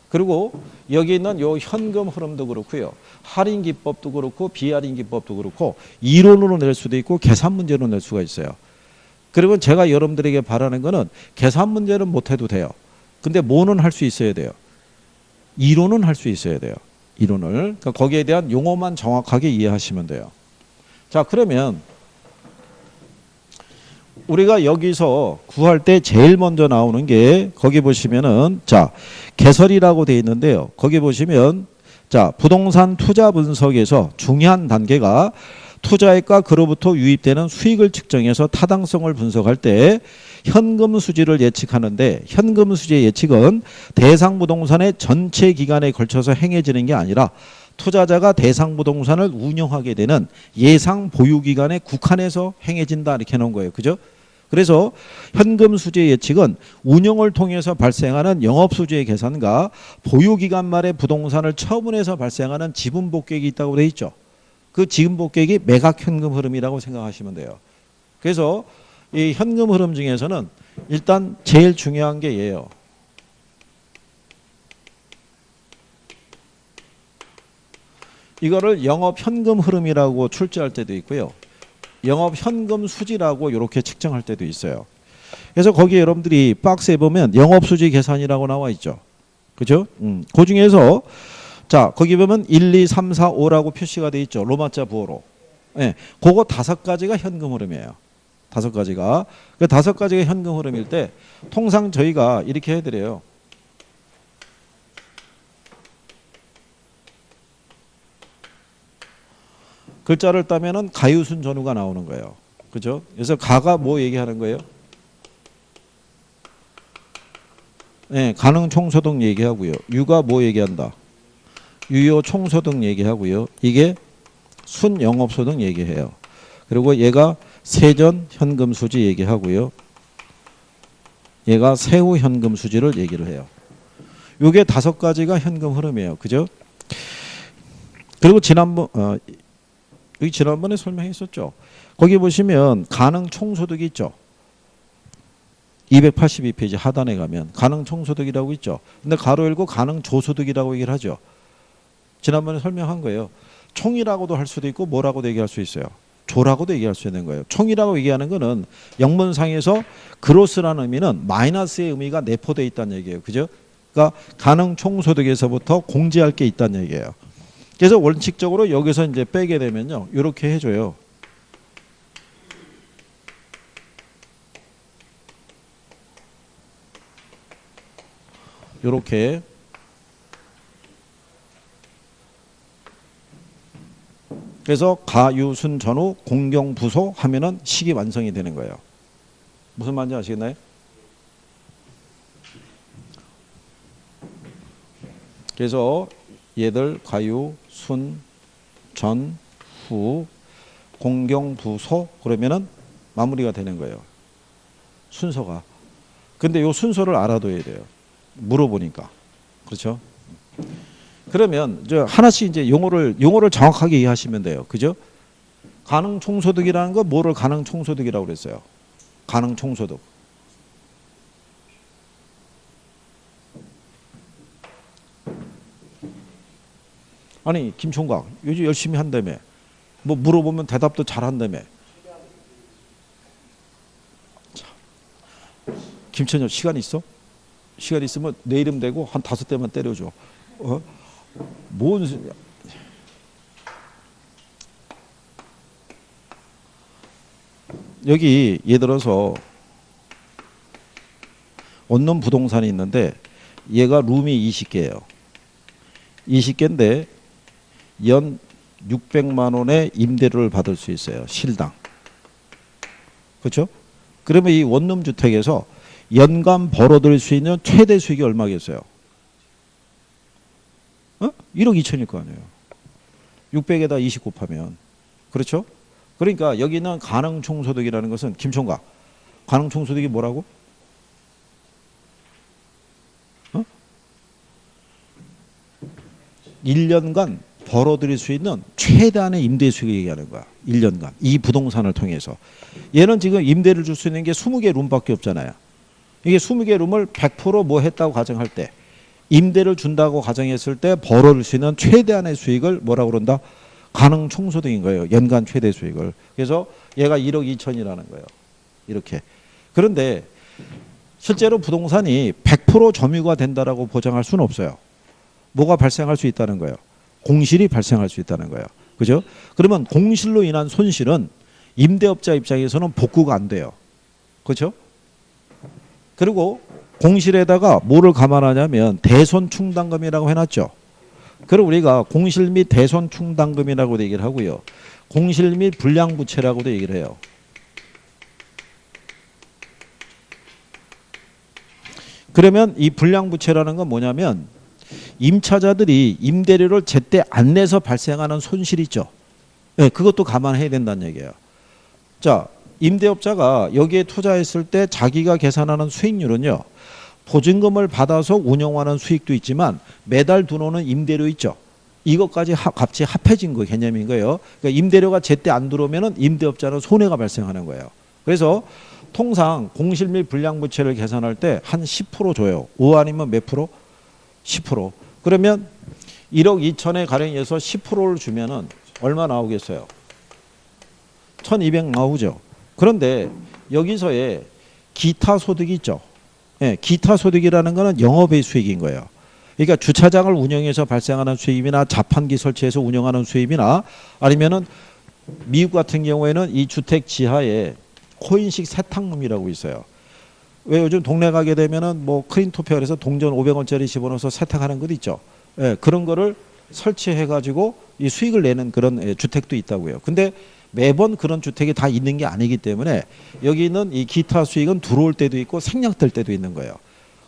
그리고 여기 있는 요 현금 흐름도 그렇고요. 할인 기법도 그렇고 비할인 기법도 그렇고 이론으로 낼 수도 있고 계산 문제로 낼 수가 있어요. 그리고 제가 여러분들에게 바라는 거는 계산 문제는 못 해도 돼요. 근데 뭐는 할 수 있어야 돼요? 이론은 할 수 있어야 돼요. 이론을. 그러니까 거기에 대한 용어만 정확하게 이해하시면 돼요. 자, 그러면 우리가 여기서 구할 때 제일 먼저 나오는 게 거기 보시면은 자, 개설이라고 돼 있는데요. 거기 보시면 자, 부동산 투자 분석에서 중요한 단계가 투자액과 그로부터 유입되는 수익을 측정해서 타당성을 분석할 때 현금 수지를 예측하는데, 현금 수지의 예측은 대상 부동산의 전체 기간에 걸쳐서 행해지는 게 아니라 투자자가 대상 부동산을 운영하게 되는 예상 보유 기간에 국한해서 행해진다, 이렇게 해놓은 거예요. 그죠? 그래서 현금 수지의 예측은 운영을 통해서 발생하는 영업 수지의 계산과 보유 기간 말에 부동산을 처분해서 발생하는 지분 복객이 있다고 돼 있죠. 그 지분 복객이 매각 현금 흐름이라고 생각하시면 돼요. 그래서 이 현금 흐름 중에서는 일단 제일 중요한 게 얘예요. 이거를 영업 현금 흐름이라고 출제할 때도 있고요. 영업 현금 수지라고 이렇게 측정할 때도 있어요. 그래서 거기에 여러분들이 박스에 보면 영업 수지 계산이라고 나와 있죠. 그죠? 그 중에서 자, 거기 보면 1, 2, 3, 4, 5라고 표시가 돼 있죠. 로마자 부호로. 예. 그거 5가지가 현금 흐름이에요. 5가지가. 그 5가지가 현금 흐름일 때 통상 저희가 이렇게 해 드려요. 글자를 따면은 가유순 전후가 나오는 거예요. 그죠? 그래서 가가 뭐 얘기하는 거예요? 네, 가능 총소득 얘기하고요. 유가 뭐 얘기한다? 유효 총소득 얘기하고요. 이게 순영업소득 얘기해요. 그리고 얘가 세전 현금 수지 얘기하고요. 얘가 세후 현금 수지를 얘기를 해요. 요게 5가지가 현금 흐름이에요. 그죠? 그리고 여기 지난번에 설명했었죠. 거기 보시면 가능 총소득이 있죠. 282페이지 하단에 가면 가능 총소득이라고 있죠. 근데 가로 열고 가능 조소득이라고 얘기를 하죠. 지난번에 설명한 거예요. 총이라고도 할 수도 있고 뭐라고도 얘기할 수 있어요. 조라고도 얘기할 수 있는 거예요. 총이라고 얘기하는 거는 영문상에서 그로스라는 의미는 마이너스의 의미가 내포되어 있다는 얘기예요. 그죠? 그러니까 가능 총소득에서부터 공제할 게 있다는 얘기예요. 그래서 원칙적으로 여기서 이제 빼게 되면요. 이렇게 해줘요. 이렇게. 그래서 가유순 전후 공경부소 하면은 식이 완성이 되는 거예요. 무슨 말인지 아시겠나요? 그래서 얘들 가유, 순, 전, 후, 공경부소 그러면은 마무리가 되는 거예요. 순서가. 근데 요 순서를 알아둬야 돼요. 물어보니까. 그렇죠? 그러면 저 하나씩 이제 용어를 정확하게 이해하시면 돼요. 그죠? 가능 총소득이라는 거 뭐를 가능 총소득이라고 그랬어요? 가능 총소득. 아니 김총각 요즘 열심히 한다며. 뭐 물어보면 대답도 잘한다며. 김천엽 시간 있어? 시간 있으면 내 이름 대고 한 5대만 때려줘. 뭔 소리야. 여기 예를 들어서 원룸 부동산이 있는데 얘가 룸이 20개예요. 20개인데 연 600만 원의 임대료를 받을 수 있어요. 실당. 그렇죠? 그러면 이 원룸 주택에서 연간 벌어들일 수 있는 최대 수익이 얼마겠어요? 1억 2천일 거 아니에요. 600에다 20 곱하면. 그렇죠? 그러니까 여기는 가능총소득이라는 것은 김총각. 가능총소득이 뭐라고? 1년간 벌어들일 수 있는 최대한의 임대 수익을 얘기하는 거야. 1년간. 이 부동산을 통해서. 얘는 지금 임대를 줄 수 있는 게 20개 룸밖에 없잖아요. 이게 20개 룸을 100% 뭐 했다고 가정할 때 임대를 준다고 가정했을 때 벌어들 수 있는 최대한의 수익을 뭐라고 그런다? 가능 총소득인 거예요. 연간 최대 수익을. 그래서 얘가 1억 2천이라는 거예요. 이렇게. 그런데 실제로 부동산이 100% 점유가 된다라고 보장할 수는 없어요. 뭐가 발생할 수 있다는 거예요? 공실이 발생할 수 있다는 거예요. 그죠? 그러면 공실로 인한 손실은 임대업자 입장에서는 복구가 안 돼요. 그렇죠? 그리고 공실에다가 뭐를 감안하냐면 대손 충당금이라고 해놨죠. 그리고 우리가 공실 및 대손 충당금이라고도 얘기를 하고요. 공실 및 불량부채라고도 얘기를 해요. 그러면 이 불량부채라는 건 뭐냐면 임차자들이 임대료를 제때 안 내서 발생하는 손실이 있죠. 네, 그것도 감안해야 된다는 얘기예요. 자, 임대업자가 여기에 투자했을 때 자기가 계산하는 수익률은요. 보증금을 받아서 운영하는 수익도 있지만 매달 들어오는 임대료 있죠. 이것까지 값이 합해진 거 개념인 거예요. 그러니까 임대료가 제때 안 들어오면 임대업자는 손해가 발생하는 거예요. 그래서 통상 공실 및 불량부채를 계산할 때 한 10% 줘요. 5 아니면 몇 프로? 10%. 그러면 1억 2천에 가령해서 10%를 주면은 얼마 나오겠어요? 1200 나오죠. 그런데 여기서의 기타 소득이 있죠. 예, 기타 소득이라는 거는 영업의 수익인 거예요. 그러니까 주차장을 운영해서 발생하는 수입이나 자판기 설치해서 운영하는 수입이나 아니면은 미국 같은 경우에는 이 주택 지하에 코인식 세탁룸이라고 있어요. 왜 요즘 동네 가게 되면은 뭐 크린토피아에서 동전 500원짜리 집어넣어서 세탁하는 것 있죠. 예, 그런 거를 설치해 가지고 이 수익을 내는 그런 주택도 있다고요. 근데 매번 그런 주택이 다 있는 게 아니기 때문에 여기 있는 이 기타 수익은 들어올 때도 있고 생략될 때도 있는 거예요.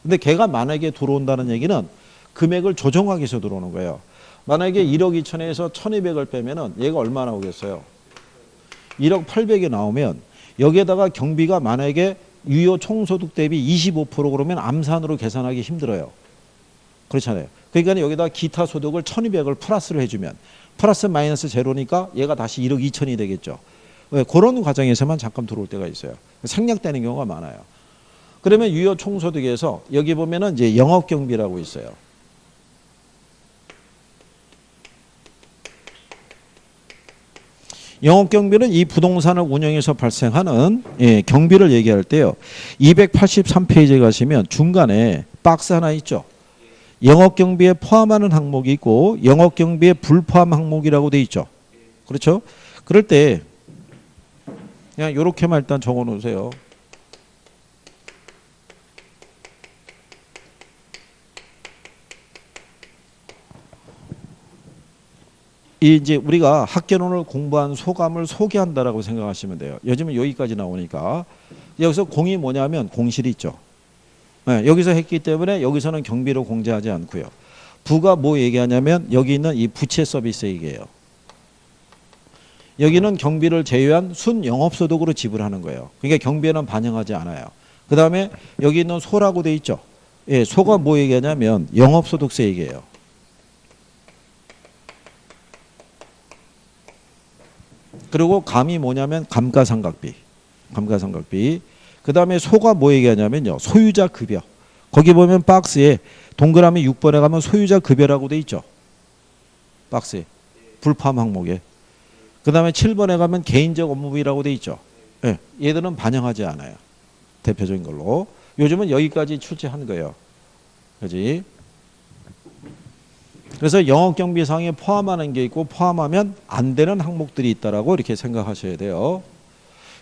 근데 걔가 만약에 들어온다는 얘기는 금액을 조정하기 위해서 들어오는 거예요. 만약에 1억 2천에서 1200을 빼면은 얘가 얼마 나오겠어요? 1억 800이 나오면 여기에다가 경비가 만약에 유효 총소득 대비 25% 그러면 암산으로 계산하기 힘들어요. 그렇잖아요. 그러니까 여기다 기타 소득을 1200을 플러스를 해주면 플러스 마이너스 제로니까 얘가 다시 1억 2천이 되겠죠. 그런 과정에서만 잠깐 들어올 때가 있어요. 생략되는 경우가 많아요. 그러면 유효 총소득에서 여기 보면은 이제 영업경비라고 있어요. 영업경비는 이 부동산을 운영해서 발생하는 경비를 얘기할 때요. 283페이지에 가시면 중간에 박스 하나 있죠. 영업경비에 포함하는 항목이 있고 영업경비에 불포함 항목이라고 돼 있죠. 그렇죠? 그럴 때 그냥 이렇게만 일단 적어 놓으세요. 이제 우리가 학개론을 공부한 소감을 소개한다라고 생각하시면 돼요. 요즘은 여기까지 나오니까 여기서 공이 뭐냐면 공실이 있죠. 네, 여기서 했기 때문에 여기서는 경비로 공제하지 않고요. 부가 뭐 얘기하냐면 여기 있는 이 부채 서비스 얘기예요. 여기는 경비를 제외한 순영업소득으로 지불하는 거예요. 그러니까 경비에는 반영하지 않아요. 그 다음에 여기 있는 소라고 돼 있죠. 예, 소가 뭐 얘기하냐면 영업소득세 얘기예요. 그리고 감이 뭐냐면 감가상각비. 감가상각비. 그 다음에 소가 뭐 얘기하냐면요. 소유자 급여. 거기 보면 박스에 동그라미 6번에 가면 소유자 급여라고 돼 있죠. 박스에. 불포함 항목에. 그 다음에 7번에 가면 개인적 업무비라고 돼 있죠. 네, 얘들은 반영하지 않아요. 대표적인 걸로. 요즘은 여기까지 출제한 거예요. 그지? 그래서 영업경비상에 포함하는 게 있고 포함하면 안 되는 항목들이 있다라고 이렇게 생각하셔야 돼요.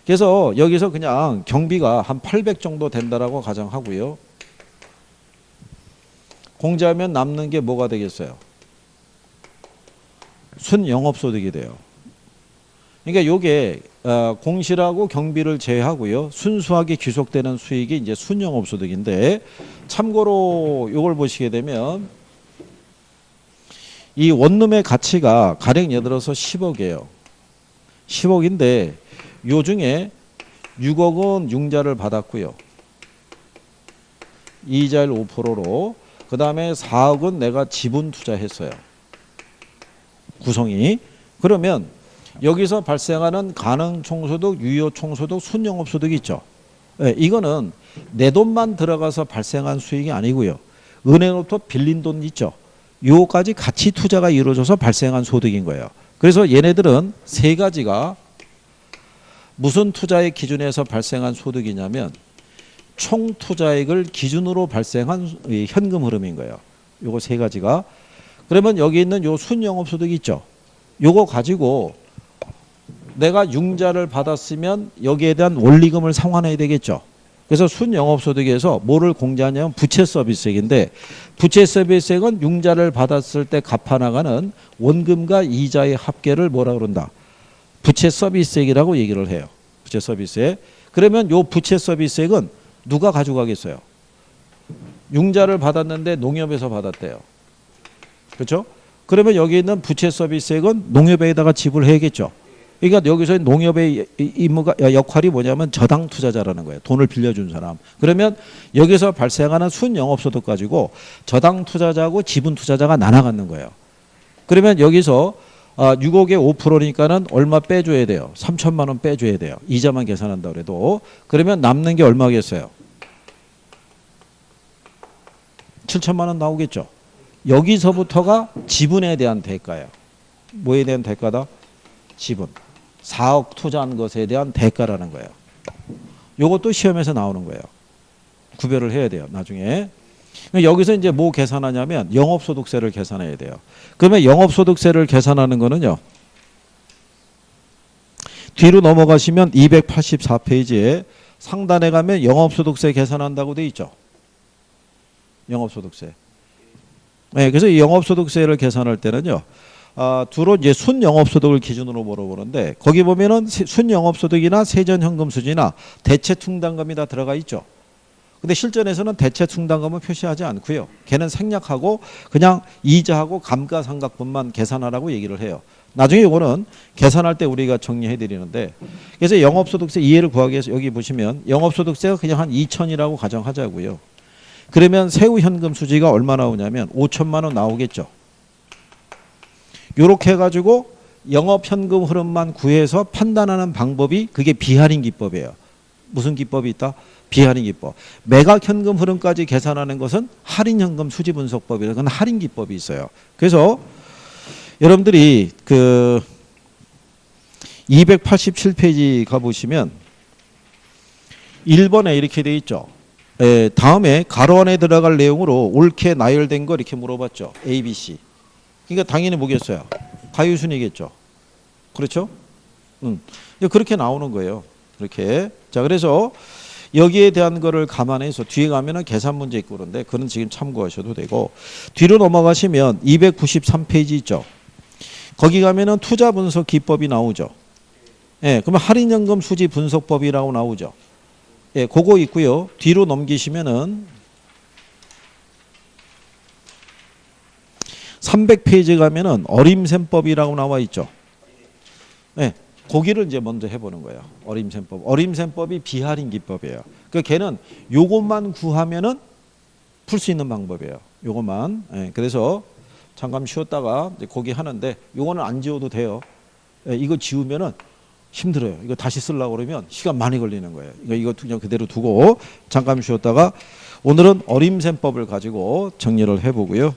그래서 여기서 그냥 경비가 한 800 정도 된다라고 가정하고요. 공제하면 남는 게 뭐가 되겠어요? 순영업소득이 돼요. 그러니까 요게 공실하고 경비를 제외하고요. 순수하게 귀속되는 수익이 이제 순영업소득인데 참고로 요걸 보시게 되면 이 원룸의 가치가 가령 예를 들어서 10억이에요. 10억인데 요 중에 6억은 융자를 받았고요. 이자율 5%로 그 다음에 4억은 내가 지분 투자했어요. 구성이. 그러면 여기서 발생하는 가능총소득, 유효총소득, 순영업소득이 있죠. 네, 이거는 내 돈만 들어가서 발생한 수익이 아니고요. 은행으로부터 빌린 돈 있죠. 요까지 같이 투자가 이루어져서 발생한 소득인 거예요. 그래서 얘네들은 세 가지가 무슨 투자의 기준에서 발생한 소득이냐면 총 투자액을 기준으로 발생한 이 현금 흐름인 거예요. 요거 세 가지가. 그러면 여기 있는 요 순영업소득 있죠. 요거 가지고 내가 융자를 받았으면 여기에 대한 원리금을 상환해야 되겠죠. 그래서 순영업소득에서 뭐를 공제하냐면 부채 서비스액인데, 부채 서비스액은 융자를 받았을 때 갚아나가는 원금과 이자의 합계를 뭐라 그런다? 부채 서비스액이라고 얘기를 해요. 부채 서비스액. 그러면 요 부채 서비스액은 누가 가져가겠어요? 융자를 받았는데 농협에서 받았대요. 그렇죠? 그러면 여기 있는 부채 서비스액은 농협에다가 지불해야겠죠. 그러니까 여기서 농협의 임무가 역할이 뭐냐면 저당 투자자라는 거예요. 돈을 빌려준 사람. 그러면 여기서 발생하는 순영업소득 가지고 저당 투자자하고 지분 투자자가 나눠갖는 거예요. 그러면 여기서 6억에 5%니까는 얼마 빼줘야 돼요? 3천만 원 빼줘야 돼요. 이자만 계산한다 그래도. 그러면 남는 게 얼마겠어요? 7천만 원 나오겠죠. 여기서부터가 지분에 대한 대가예요. 뭐에 대한 대가다? 지분. 4억 투자한 것에 대한 대가라는 거예요. 요것도 시험에서 나오는 거예요. 구별을 해야 돼요. 나중에. 여기서 이제 뭐 계산하냐면 영업소득세를 계산해야 돼요. 그러면 영업소득세를 계산하는 거는요. 뒤로 넘어가시면 284페이지에 상단에 가면 영업소득세 계산한다고 돼 있죠. 영업소득세. 네, 그래서 이 영업소득세를 계산할 때는요. 주로 이제 순영업소득을 기준으로 물어보는데, 거기 보면은 순영업소득이나 세전현금수지나 대체충당금이 다 들어가 있죠. 근데 실전에서는 대체충당금은 표시하지 않고요. 걔는 생략하고 그냥 이자하고 감가상각분만 계산하라고 얘기를 해요. 나중에 이거는 계산할 때 우리가 정리해 드리는데, 그래서 영업소득세 이해를 구하기 위해서 여기 보시면 영업소득세가 그냥 한 2천이라고 가정하자고요. 그러면 세후현금수지가 얼마 나오냐면 5천만 원 나오겠죠. 요렇게 해가지고 영업현금 흐름만 구해서 판단하는 방법이, 그게 비할인 기법이에요. 무슨 기법이 있다? 비할인 기법. 매각현금 흐름까지 계산하는 것은 할인현금 수지분석법이라는, 그건 할인 기법이 있어요. 그래서 여러분들이 그 287페이지 가보시면 1번에 이렇게 돼 있죠. 다음에 가로 안에 들어갈 내용으로 옳게 나열된 거 이렇게 물어봤죠. A, B, C. 그러니까 당연히 뭐겠어요? 가유순이겠죠. 그렇죠? 그렇게 나오는 거예요. 그렇게. 자, 그래서 여기에 대한 거를 감안해서 뒤에 가면은 계산 문제 있고 그런데 그건 지금 참고하셔도 되고, 뒤로 넘어가시면 293페이지 있죠. 거기 가면은 투자 분석 기법이 나오죠. 예, 그러면 할인연금 수지 분석법이라고 나오죠. 예, 그거 있고요. 뒤로 넘기시면은 300페이지 가면은 어림셈법이라고 나와 있죠. 네, 거기를 이제 먼저 해보는 거예요. 어림셈법. 어림셈법이 비할인 기법이에요. 그러니까 걔는 요것만 구하면은 풀 수 있는 방법이에요. 요것만. 네, 그래서 잠깐 쉬었다가 이제 거기 하는데 요거는 안 지워도 돼요. 네, 이거 지우면은 힘들어요. 이거 다시 쓰려고 그러면 시간 많이 걸리는 거예요. 이거 그냥 그대로 두고 잠깐 쉬었다가 오늘은 어림셈법을 가지고 정리를 해보고요.